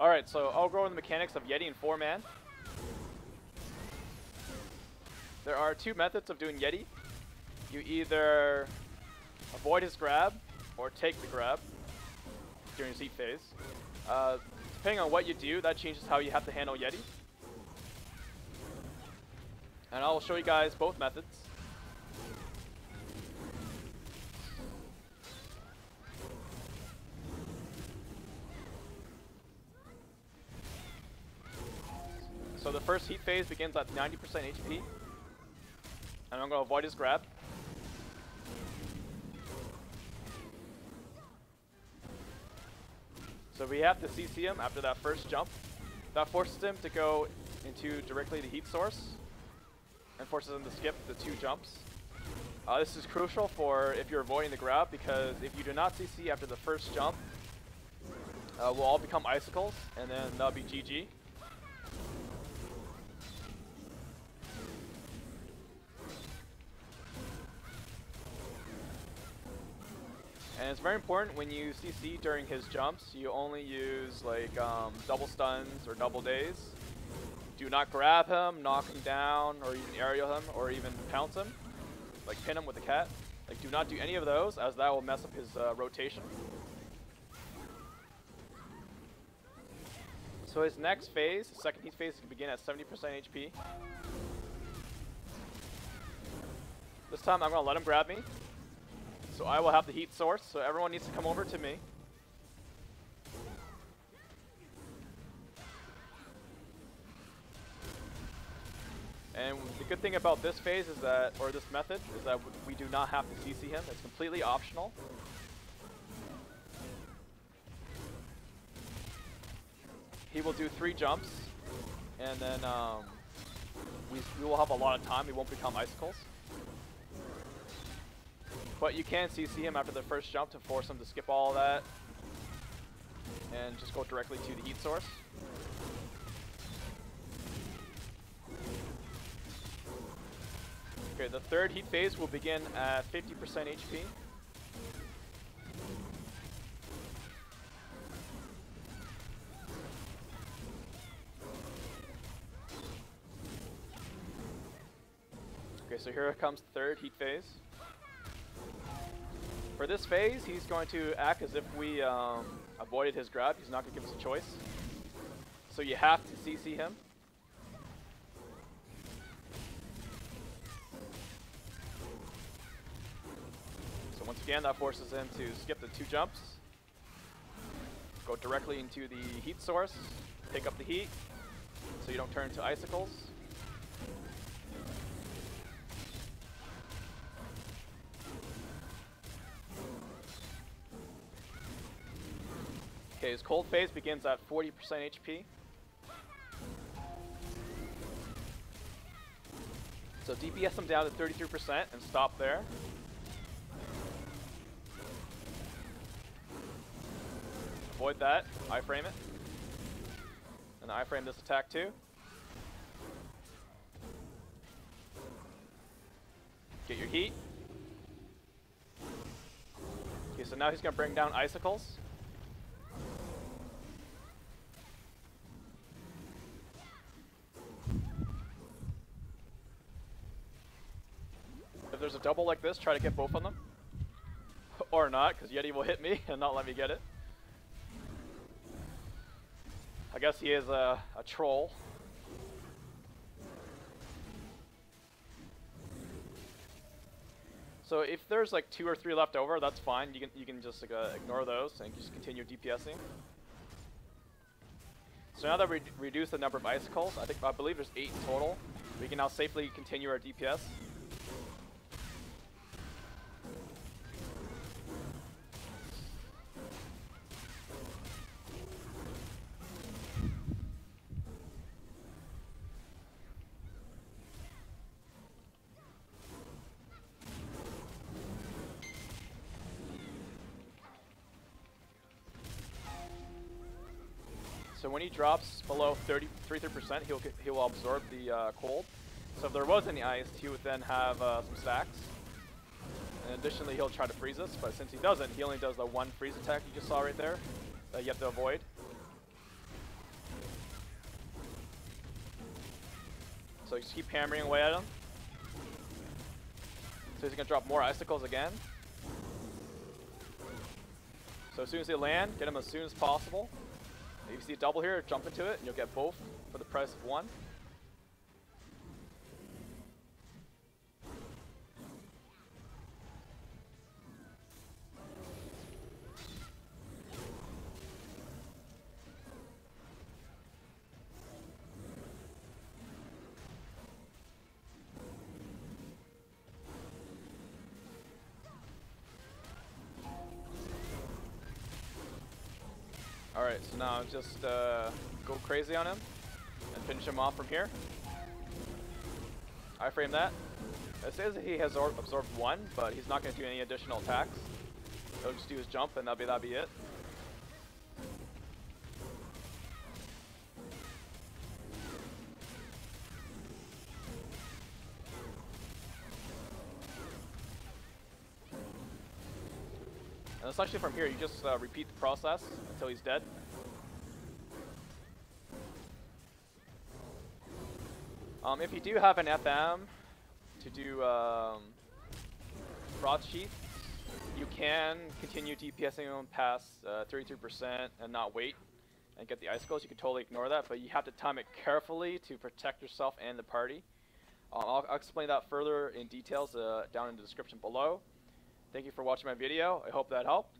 Alright, so I'll go over the mechanics of Yeti and 4-man. There are two methods of doing Yeti. You either avoid his grab or take the grab during his heat phase. Depending on what you do, that changes how you have to handle Yeti. And I'll show you guys both methods. So the first heat phase begins at 90% HP. And I'm going to avoid his grab. So we have to CC him after that first jump. That forces him to go into directly the heat source and forces him to skip the 2 jumps. This is crucial for if you're avoiding the grab, because if you do not CC after the first jump, we'll all become icicles, and then that'll be GG. And it's very important when you CC during his jumps, you only use like double stuns or double days. Do not grab him, knock him down, or even aerial him, or even pounce him, like pin him with the cat. Like, do not do any of those, as that will mess up his rotation. So his next phase, his second heat phase, can begin at 70% HP. This time I'm going to let him grab me. So I will have the heat source, so everyone needs to come over to me. And the good thing about this phase is that, or this method, is that we do not have to CC him. It's completely optional. He will do 3 jumps, and then we will have a lot of time. We won't become icicles. But you can CC him after the first jump to force him to skip all of that and just go directly to the heat source. Okay, the third heat phase will begin at 50% HP. Okay, so here comes the third heat phase. For this phase, he's going to act as if we avoided his grab. He's not going to give us a choice. So you have to CC him. So once again, that forces him to skip the 2 jumps, go directly into the heat source, pick up the heat, so you don't turn into icicles. Okay, his cold phase begins at 40% HP. So DPS him down to 33% and stop there. Avoid that, iframe it. And iframe this attack too. Get your heat. Okay, so now he's going to bring down icicles. If there's a double like this, try to get both of them. Or not, because Yeti will hit me and not let me get it. I guess he is a troll. So if there's like 2 or 3 left over, that's fine. You can just ignore those and just continue DPSing. So now that we reduced the number of icicles, I believe there's 8 in total. We can now safely continue our DPS. So when he drops below 33%, he will absorb the cold. So if there was any ice, he would then have some stacks. And additionally, he'll try to freeze us, but since he doesn't, he only does the 1 freeze attack you just saw right there that you have to avoid. So you just keep hammering away at him. So he's gonna drop more icicles again. So as soon as they land, get them as soon as possible. If you see a double here, jump into it, and you'll get both for the price of one. Alright, so now just go crazy on him and finish him off from here. I frame that. It says that he has absorbed one, but he's not going to do any additional attacks. He'll just do his jump and that'll be it. And essentially from here, you just repeat the process until he's dead. If you do have an FM to do frost sheath, you can continue DPSing him past 33% and not wait and get the icicles. You can totally ignore that, but you have to time it carefully to protect yourself and the party. I'll explain that further in details down in the description below. Thank you for watching my video. I hope that helped.